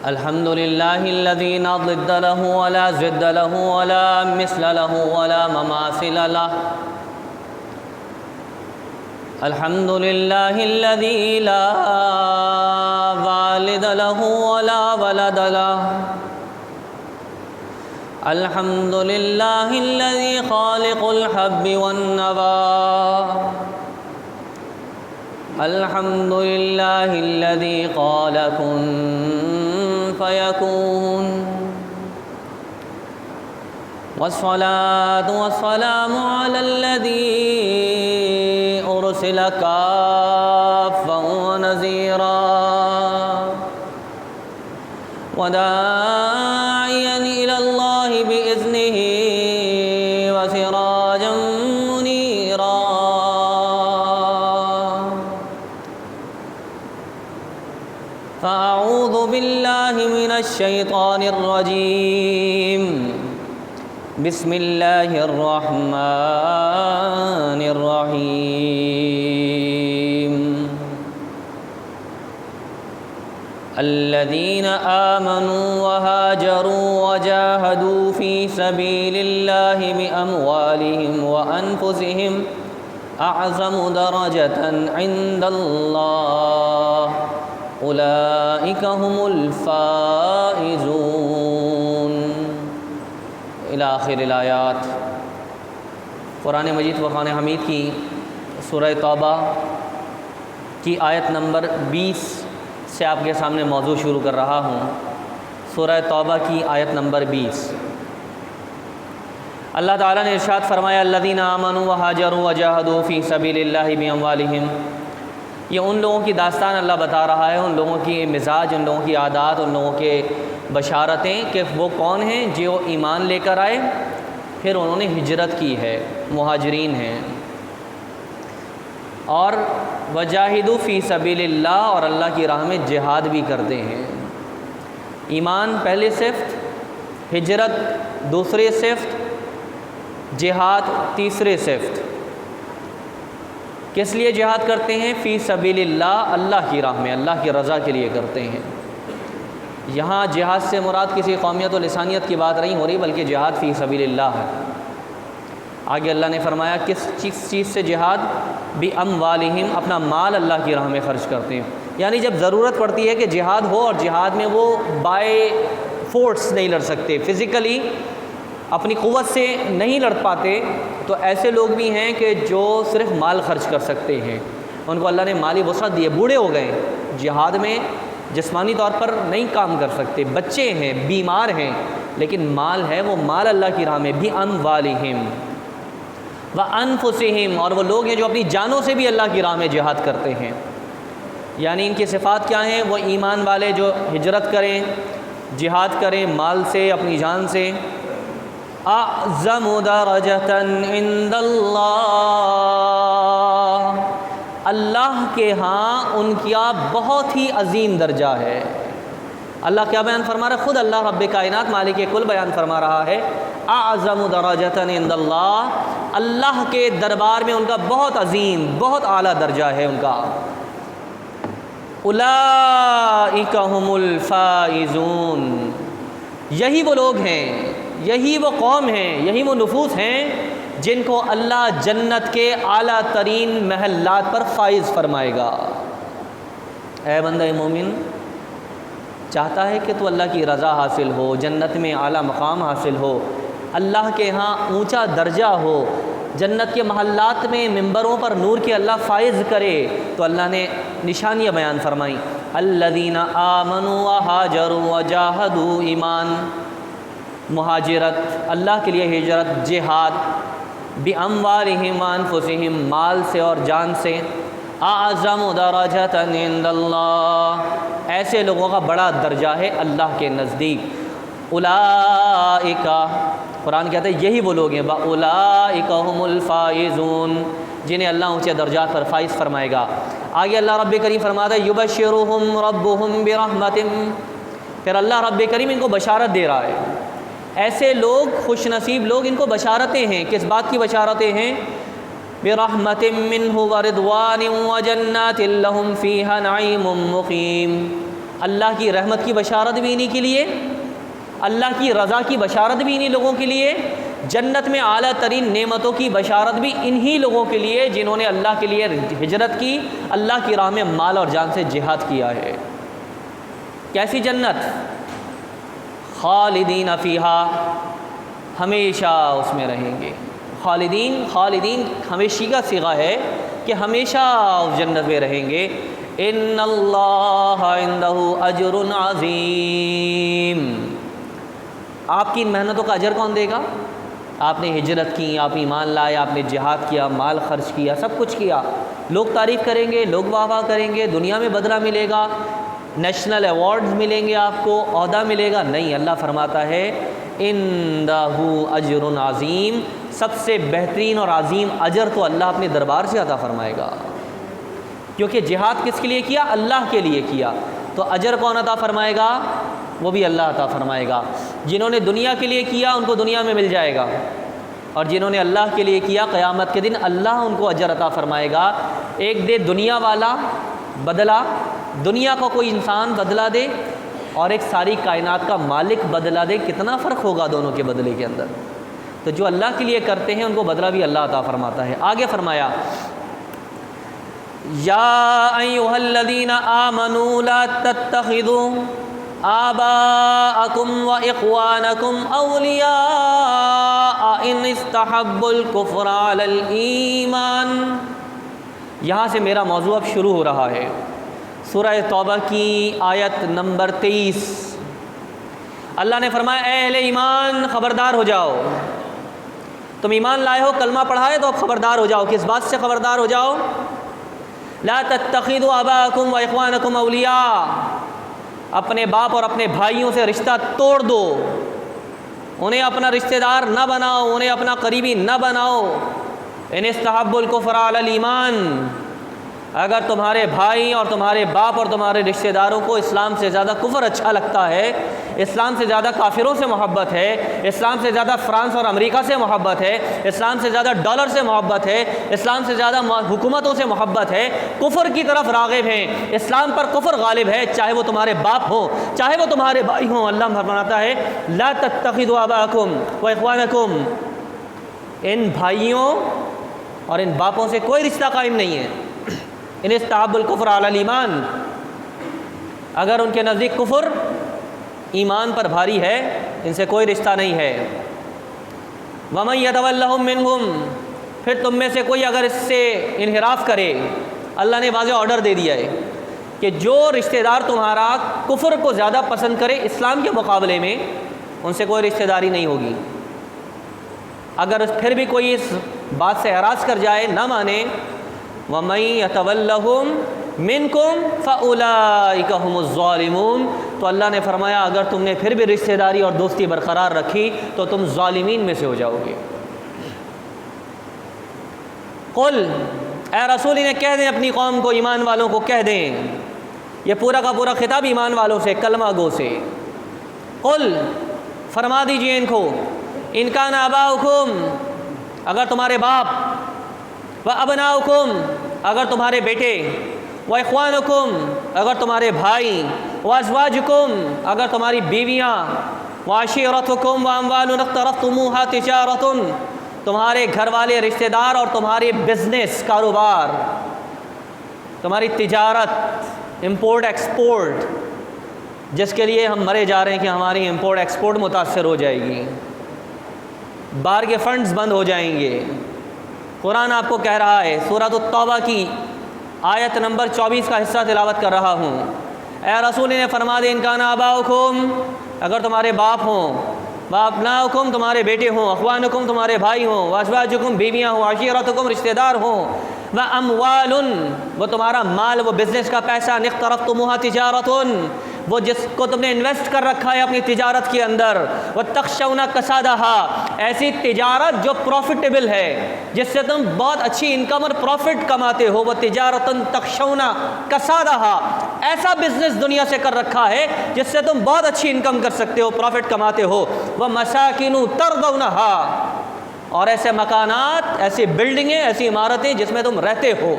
الحمد لله الذي لا ضد له ولا ضد له ولا مثل له ولا مماثل له. الحمد لله الذي لا والد له ولا ولد له. الحمد لله الذي خالق الحب والنوى. الحمد لله الذي قال كن فيكون. والصلاة والسلام على الذي أرسل كافا ونذيرا وداعيا إلى الله بإذنه وسراجا منيرا. فأعوذ بالله من الشيطان الرجيم. بسم الله الرحمن الرحيم. الذين آمنوا وهاجروا وجاهدوا في سبيل الله بأموالهم وأنفسهم أعظم درجة عند الله اولئک هم الفائزون الی آخر الآیات. قرآن مجید فرقان حمید کی سورہ توبہ کی آیت نمبر 20 سے آپ کے سامنے موضوع شروع کر رہا ہوں. سورہ توبہ کی آیت نمبر 20. اللہ تعالیٰ نے ارشاد فرمایا الذین آمنوا وہاجروا وجاہدوا فی سبیل اللہ باموالہم. یہ ان لوگوں کی داستان اللہ بتا رہا ہے، ان لوگوں کی مزاج، ان لوگوں کی عادات، ان لوگوں کے بشارتیں کہ وہ کون ہیں جو ایمان لے کر آئے پھر انہوں نے ہجرت کی ہے، مہاجرین ہیں. اور وجاہدوا فی سبیل اللہ، اور اللہ کی راہ میں جہاد بھی کرتے ہیں. ایمان پہلے صفت، ہجرت دوسرے صفت، جہاد تیسرے صفت. کس لیے جہاد کرتے ہیں؟ فی سبیل اللہ، اللہ کی راہ میں، اللہ کی رضا کے لیے کرتے ہیں. یہاں جہاد سے مراد کسی قومیت و لسانیت کی بات نہیں ہو رہی، بلکہ جہاد فی سبیل اللہ ہے. آگے اللہ نے فرمایا کس چیز سے جہاد؟ باموالہم، اپنا مال اللہ کی راہ میں خرچ کرتے ہیں. یعنی جب ضرورت پڑتی ہے کہ جہاد ہو اور جہاد میں وہ بائی فورس نہیں لڑ سکتے، فزیکلی اپنی قوت سے نہیں لڑ پاتے، تو ایسے لوگ بھی ہیں کہ جو صرف مال خرچ کر سکتے ہیں. ان کو اللہ نے مالی وسعت دی ہے، بوڑھے ہو گئے، جہاد میں جسمانی طور پر نہیں کام کر سکتے، بچے ہیں، بیمار ہیں، لیکن مال ہے، وہ مال اللہ کی راہ میں. باموالہم وانفسہم، اور وہ لوگ ہیں جو اپنی جانوں سے بھی اللہ کی راہ میں جہاد کرتے ہیں. یعنی ان کی صفات کیا ہیں؟ وہ ایمان والے جو ہجرت کریں، جہاد کریں مال سے، اپنی جان سے. اعظم درجۃ عند اللہ، اللہ کے ہاں ان کا بہت ہی عظیم درجہ ہے. اللہ کیا بیان فرما رہا ہے؟ خود اللہ رب کائنات مالک کل بیان فرما رہا ہے اعظم درجۃ عند اللہ، اللہ کے دربار میں ان کا بہت عظیم، بہت اعلیٰ درجہ ہے ان کا. اولئک هم الفائزون، یہی وہ لوگ ہیں، یہی وہ قوم ہیں، یہی وہ نفوس ہیں جن کو اللہ جنت کے اعلیٰ ترین محلات پر فائز فرمائے گا. اے بندہ مومن، چاہتا ہے کہ تو اللہ کی رضا حاصل ہو، جنت میں اعلیٰ مقام حاصل ہو، اللہ کے ہاں اونچا درجہ ہو، جنت کے محلات میں ممبروں پر نور کے اللہ فائز کرے، تو اللہ نے نشانیاں بیان فرمائیں. الذین آمنوا وہاجروا وجاہدوا، ایمان، مہاجرت، اللہ کے لیے ہجرت، جہاد، باموالہم وانفسہم، مال سے اور جان سے. اعظم درجۃ عند اللہ، ایسے لوگوں کا بڑا درجہ ہے اللہ کے نزدیک. اولئک، قرآن کہتا ہے یہی وہ لوگ ہیں، اولئک هم الفائزون، جنہیں اللہ اونچے درجات پر فائز فرمائے گا. آگے اللہ رب کریم فرماتا ہے یبشرہم ربہم برحمت، پھر اللہ رب کریم ان کو بشارت دے رہا ہے. ایسے لوگ، خوش نصیب لوگ، ان کو بشارتیں ہیں. کس بات کی بشارتیں ہیں؟ برحمت منہ ورضوان وجنات لہم فیہا نعیم مقیم، اللہ کی رحمت کی بشارت بھی انہی کے لیے، اللہ کی رضا کی بشارت بھی انہی لوگوں کے لیے، جنت میں اعلیٰ ترین نعمتوں کی بشارت بھی انہی لوگوں کے لیے جنہوں نے اللہ کے لیے ہجرت کی، اللہ کی راہ میں مال اور جان سے جہاد کیا ہے۔ کیسی جنت؟ خالدین فیہا، ہمیشہ اس میں رہیں گے۔ خالدین ہمیشہ کا صیغہ ہے کہ ہمیشہ اس جنت میں رہیں گے۔ ان اللہ عندہ اجر عظیم، آپ کی ان محنتوں کا اجر کون دے گا؟ آپ نے ہجرت کی، آپ ایمان لائے، آپ نے جہاد کیا، مال خرچ کیا، سب کچھ کیا، لوگ تعریف کریں گے، لوگ واہ واہ کریں گے، دنیا میں بدلہ ملے گا، نیشنل ایوارڈز ملیں گے، آپ کو عہدہ ملے گا؟ نہیں، اللہ فرماتا ہے عندہ اجر عظیم، سب سے بہترین اور عظیم اجر تو اللہ اپنے دربار سے عطا فرمائے گا، کیونکہ جہاد کس کے لیے کیا؟ اللہ کے لیے کیا، تو اجر کون عطا فرمائے گا؟ وہ بھی اللہ عطا فرمائے گا۔ جنہوں نے دنیا کے لیے کیا ان کو دنیا میں مل جائے گا، اور جنہوں نے اللہ کے لیے کیا قیامت کے دن اللہ ان کو اجر عطا فرمائے گا۔ ایک دے دنیا والا بدلہ، دنیا کا کوئی انسان بدلہ دے، اور ایک ساری کائنات کا مالک بدلہ دے، کتنا فرق ہوگا دونوں کے بدلے کے اندر۔ تو جو اللہ کے لیے کرتے ہیں ان کو بدلہ بھی اللہ عطا فرماتا ہے۔ آگے فرمایا یا ایھا الذین آمنوا لا تتخذوا آباءکم واخوانکم اولیاء ان استحبوا الکفر علی الایمان۔ یہاں سے میرا موضوع اب شروع ہو رہا ہے۔ سورہ توبہ کی آیت نمبر 23، اللہ نے فرمایا اے اہل ایمان خبردار ہو جاؤ، تم ایمان لائے ہو، کلمہ پڑھا ہے تو اب خبردار ہو جاؤ۔ کس بات سے خبردار ہو جاؤ؟ لا تتخذوا آباءکم واخوانکم اولیاء، اپنے باپ اور اپنے بھائیوں سے رشتہ توڑ دو، انہیں اپنا رشتہ دار نہ بناؤ، انہیں اپنا قریبی نہ بناؤ۔ ان استحبوا الکفر علی الایمان، اگر تمہارے بھائی اور تمہارے باپ اور تمہارے رشتہ داروں کو اسلام سے زیادہ کفر اچھا لگتا ہے، اسلام سے زیادہ کافروں سے محبت ہے، اسلام سے زیادہ فرانس اور امریکہ سے محبت ہے، اسلام سے زیادہ ڈالر سے محبت ہے، اسلام سے زیادہ حکومتوں سے محبت ہے، کفر کی طرف راغب ہیں، اسلام پر کفر غالب ہے، چاہے وہ تمہارے باپ ہوں، چاہے وہ تمہارے بھائی ہوں، اللہ فرماتا ہے لا تتخذوا آباءکم واخوانکم، ان بھائیوں اور ان باپوں سے کوئی رشتہ قائم نہیں ہے۔ ان استحبوا الکفر علی الایمان، اگر ان کے نزدیک کفر ایمان پر بھاری ہے ان سے کوئی رشتہ نہیں ہے۔ ومن یتولہم منہم، پھر تم میں سے کوئی اگر اس سے انحراف کرے، اللہ نے واضح آرڈر دے دیا ہے کہ جو رشتہ دار تمہارا کفر کو زیادہ پسند کرے اسلام کے مقابلے میں، ان سے کوئی رشتہ داری نہیں ہوگی۔ اگر پھر بھی کوئی اس بات سے اعراض کر جائے، نہ مانے، وَمَن يَتَوَلَّهُم مِّنكُمْ فَأُولَٰئِكَ هُمُ الظَّالِمُونَ، تو اللہ نے فرمایا اگر تم نے پھر بھی رشتہ داری اور دوستی برقرار رکھی تو تم ظالمین میں سے ہو جاؤ گے۔ قل، اے رسول انہیں کہہ دیں اپنی قوم کو، ایمان والوں کو کہہ دیں، یہ پورا کا پورا خطاب ایمان والوں سے، کلمہ گو سے۔ قل، فرما دیجئے ان کو، ان کان آباؤکم، اگر تمہارے باپ، وَأَبْنَاؤُكُمْ، اگر تمہارے بیٹے، وَإِخْوَانُكُمْ، اگر تمہارے بھائی، وَأَزْوَاجُكُمْ، اگر تمہاری بیویاں، وَعَشِيرَتُكُمْ وَأَمْوَالٌ اقْتَرَفْتُمُوهَا تِجَارَةٌ، تمہارے گھر والے، رشتہ دار اور تمہارے بزنس، کاروبار، تمہاری تجارت، امپورٹ ایکسپورٹ، جس کے لیے ہم مرے جا رہے ہیں کہ ہماری امپورٹ ایکسپورٹ متاثر ہو جائے گی، باہر کے فنڈز بند ہو جائیں گے۔ قرآن آپ کو کہہ رہا ہے، سورۃ التوبہ کی آیت نمبر 24 کا حصہ تلاوت کر رہا ہوں، اے رسول نے فرما دے ان کان آباؤکم، اگر تمہارے باپ ہوں، وابناؤکم، تمہارے بیٹے ہوں، اخوانکم، تمہارے بھائی ہوں، وازواجکم، بیویاں ہوں، عشیرتکم، رشتہ دار ہوں، واموال، وہ تمہارا مال، وہ بزنس کا پیسہ، اقترفتموها تجارۃ، وہ جس کو تم نے انویسٹ کر رکھا ہے اپنی تجارت کے اندر، وتخشون کسادها، ایسی تجارت جو پروفیٹیبل ہے، جس سے تم بہت اچھی انکم اور پروفٹ کماتے ہو، وہ تجارت تخشون کسادها، ایسا بزنس دنیا سے کر رکھا ہے جس سے تم بہت اچھی انکم کر سکتے ہو، پروفٹ کماتے ہو، ومساکن ترضونها، اور ایسے مکانات، ایسی بلڈنگیں، ایسی عمارتیں جس میں تم رہتے ہو،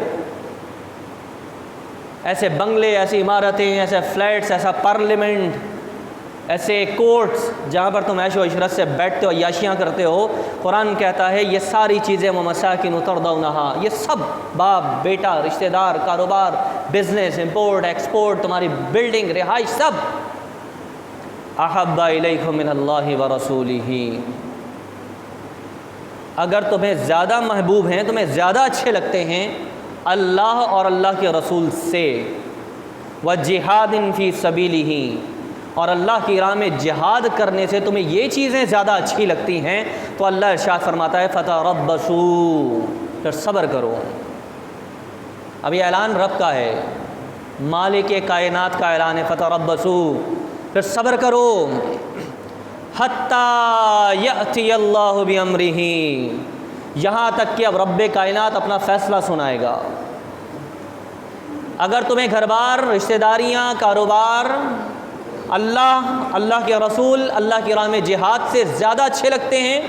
ایسے بنگلے، ایسی عمارتیں، ایسے فلیٹس، ایسا پارلیمنٹ، ایسے کورٹس جہاں پر تم عیش و عشرت سے بیٹھتے ہو، عیاشیاں کرتے ہو، قرآن کہتا ہے یہ ساری چیزیں ومساکن ترضونہا، یہ سب باپ بیٹا، رشتہ دار، کاروبار، بزنس، امپورٹ ایکسپورٹ، تمہاری بلڈنگ، رہائش، سب احب الیکم من اللہ ورسولہ، اگر تمہیں زیادہ محبوب ہیں، تمہیں زیادہ اچھے لگتے ہیں اللہ اور اللہ کے رسول سے، وجہاد فی سبیلہ، اور اللہ کی راہ میں جہاد کرنے سے تمہیں یہ چیزیں زیادہ اچھی لگتی ہیں، تو اللہ ارشاد فرماتا ہے فتربصوا، پھر صبر کرو۔ اب یہ اعلان رب کا ہے، مالک کائنات کا اعلان ہے، فتربصوا، پھر صبر کرو، حتی یأتی اللہ بامرہ، یہاں تک کہ اب رب کائنات اپنا فیصلہ سنائے گا۔ اگر تمہیں گھر بار، رشتہ داریاں، کاروبار اللہ کے رسول، اللہ کی راہ میں جہاد سے زیادہ اچھے لگتے ہیں،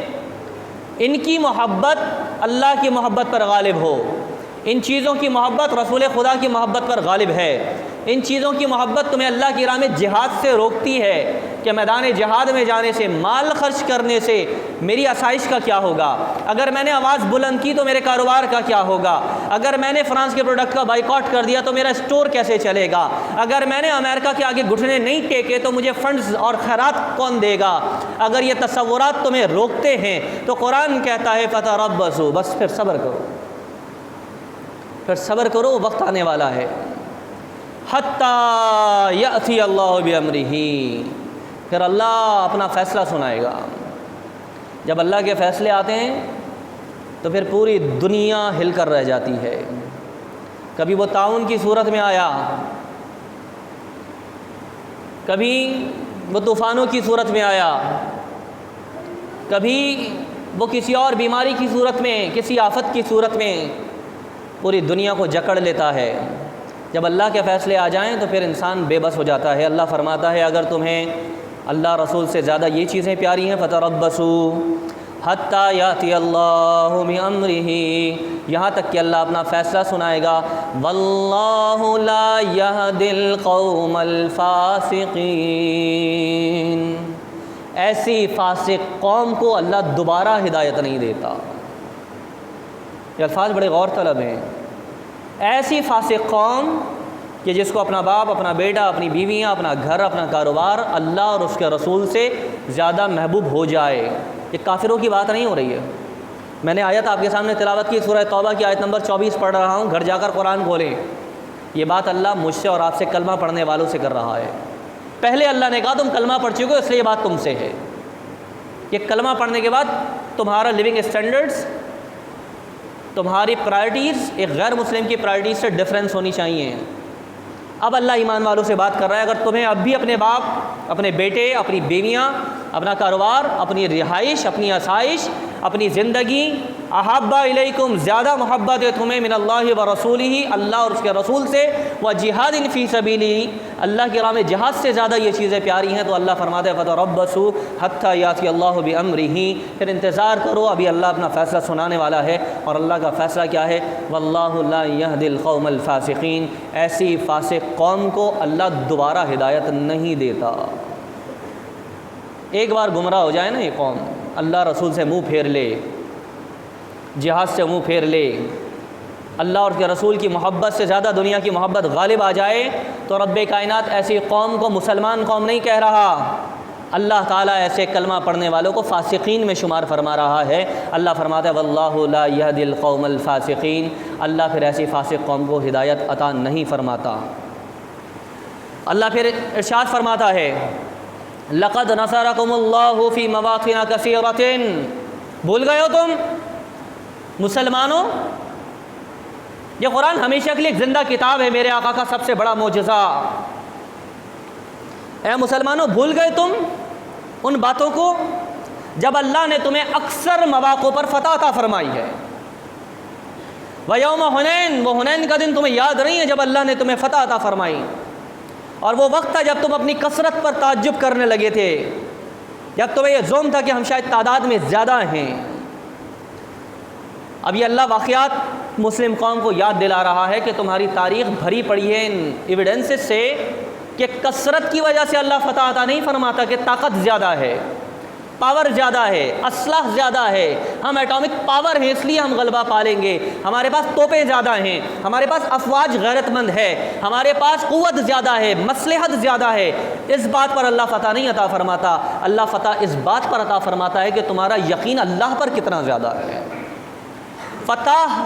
ان کی محبت اللہ کی محبت پر غالب ہو، ان چیزوں کی محبت رسول خدا کی محبت پر غالب ہے، ان چیزوں کی محبت تمہیں اللہ کی راہ میں جہاد سے روکتی ہے کہ میدان جہاد میں جانے سے، مال خرچ کرنے سے میری آسائش کا کیا ہوگا، اگر میں نے آواز بلند کی تو میرے کاروبار کا کیا ہوگا، اگر میں نے فرانس کے پروڈکٹ کا بائیکاٹ کر دیا تو میرا اسٹور کیسے چلے گا، اگر میں نے امریکہ کے آگے گھٹنے نہیں ٹیکے تو مجھے فنڈز اور خیرات کون دے گا، اگر یہ تصورات تمہیں روکتے ہیں تو قرآن کہتا ہے فتربصوا، بس پھر صبر کرو، پھر صبر کرو، وقت آنے والا ہے، حتی یأتی اللہ بامرہ، پھر اللہ اپنا فیصلہ سنائے گا۔ جب اللہ کے فیصلے آتے ہیں تو پھر پوری دنیا ہل کر رہ جاتی ہے۔ کبھی وہ تعاون کی صورت میں آیا، کبھی وہ طوفانوں کی صورت میں آیا، کبھی وہ کسی اور بیماری کی صورت میں، کسی آفت کی صورت میں پوری دنیا کو جکڑ لیتا ہے۔ جب اللہ کے فیصلے آ جائیں تو پھر انسان بے بس ہو جاتا ہے۔ اللہ فرماتا ہے اگر تمہیں اللہ رسول سے زیادہ یہ چیزیں پیاری ہیں فتربصوا حتی یاتی اللہ بامرہ، یہاں تک کہ اللہ اپنا فیصلہ سنائے گا۔ واللہ لا یہدی القوم الفاسقین، ایسی فاسق قوم کو اللہ دوبارہ ہدایت نہیں دیتا۔ یہ الفاظ بڑے غور طلب ہیں۔ ایسی فاسق قوم کہ جس کو اپنا باپ، اپنا بیٹا، اپنی بیویاں، اپنا گھر، اپنا کاروبار اللہ اور اس کے رسول سے زیادہ محبوب ہو جائے۔ یہ کافروں کی بات نہیں ہو رہی ہے۔ میں نے آیت آپ کے سامنے تلاوت کی، سورہ توبہ کی آیت نمبر 24 پڑھ رہا ہوں، گھر جا کر قرآن کھولیں۔ یہ بات اللہ مجھ سے اور آپ سے کلمہ پڑھنے والوں سے کر رہا ہے۔ پہلے اللہ نے کہا تم کلمہ پڑھ چکے ہو اس لیے یہ بات تم سے ہے۔ یہ کلمہ پڑھنے کے بعد تمہارا لیونگ اسٹینڈرڈز، تمہاری پرائرٹیز ایک غیر مسلم کی پرائرٹیز سے ڈفرینس ہونی چاہیے۔ اب اللہ ایمان والوں سے بات کر رہا ہے، اگر تمہیں اب بھی اپنے باپ، اپنے بیٹے، اپنی بیویاں، اپنا کاروبار، اپنی رہائش، اپنی آسائش، اپنی زندگی، احب الیکم، زیادہ محبت ہے تمہیں من اللہ ورسولہ، اللہ اور اس کے رسول سے، وجہاد فی سبیلہ، اللہ کی راہ میں جہاد سے زیادہ یہ چیزیں پیاری ہیں، تو اللہ فرماتا ہے فتربصوا حتی یاتی اللہ بامرہ، پھر انتظار کرو، ابھی اللہ اپنا فیصلہ سنانے والا ہے۔ اور اللہ کا فیصلہ کیا ہے؟ واللہ لا یہدی القوم الفاسقین، ایسی فاسق قوم کو اللہ دوبارہ ہدایت نہیں دیتا۔ ایک بار گمراہ ہو جائے نا یہ قوم، اللہ رسول سے منہ پھیر لے، جہاد سے منہ پھیر لے، اللہ اور کے رسول کی محبت سے زیادہ دنیا کی محبت غالب آ جائے، تو رب کائنات ایسی قوم کو مسلمان قوم نہیں کہہ رہا، اللہ تعالیٰ ایسے کلمہ پڑھنے والوں کو فاسقین میں شمار فرما رہا ہے۔ اللہ فرماتا ہے واللہ لا یہدی القوم الفاسقین، اللہ پھر ایسی فاسق قوم کو ہدایت عطا نہیں فرماتا۔ اللہ پھر ارشاد فرماتا ہے لقد نصرکم اللہ فی مواطن کثیرۃ، بھول گئے ہو تم مسلمانوں؟ یہ قرآن ہمیشہ کے لیے ایک زندہ کتاب ہے، میرے آقا کا سب سے بڑا معجزہ۔ اے مسلمانوں، بھول گئے تم ان باتوں کو جب اللہ نے تمہیں اکثر مواقع پر فتح عطا فرمائی ہے۔ وَيَوْمَ حُنَيْن، وہ حنین کا دن تمہیں یاد نہیں ہے جب اللہ نے تمہیں فتح عطا فرمائی، اور وہ وقت تھا جب تم اپنی کثرت پر تعجب کرنے لگے تھے، جب تمہیں یہ ظلم تھا کہ ہم شاید تعداد میں زیادہ ہیں۔ اب یہ اللہ واقعات مسلم قوم کو یاد دلا رہا ہے کہ تمہاری تاریخ بھری پڑی ہے ان ایویڈنسز سے کہ کثرت کی وجہ سے اللہ فتح عطا نہیں فرماتا، کہ طاقت زیادہ ہے، پاور زیادہ ہے، اسلحہ زیادہ ہے، ہم ایٹامک پاور ہیں اس لیے ہم غلبہ پالیں گے، ہمارے پاس توپیں زیادہ ہیں، ہمارے پاس افواج غیرت مند ہے، ہمارے پاس قوت زیادہ ہے، مصلحت زیادہ ہے، اس بات پر اللہ فتح نہیں عطا فرماتا۔ اللہ فتح اس بات پر عطا فرماتا ہے کہ تمہارا یقین اللہ پر کتنا زیادہ ہے۔ فتح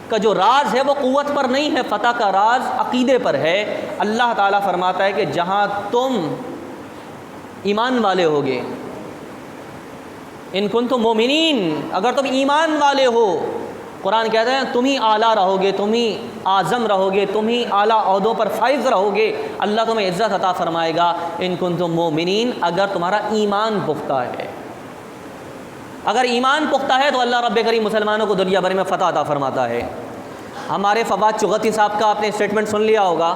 کا جو راز ہے وہ قوت پر نہیں ہے، فتح کا راز عقیدے پر ہے۔ اللہ تعالیٰ فرماتا ہے کہ جہاں تم ایمان والے ہوگے، ان کنتم مومنین، اگر تم ایمان والے ہو، قرآن کہتا ہے تم ہی اعلیٰ رہو گے، تم ہی اعظم رہو گے، تم ہی اعلیٰ عہدوں پر فائز رہو گے، اللہ تمہیں عزت عطا فرمائے گا۔ ان کنتم مومنین، اگر تمہارا ایمان پختہ ہے، اگر ایمان پختہ ہے تو اللہ رب کریم مسلمانوں کو دنیا بھر میں فتح عطا فرماتا ہے۔ ہمارے فواد چغتی صاحب کا آپ نے اسٹیٹمنٹ سن لیا ہوگا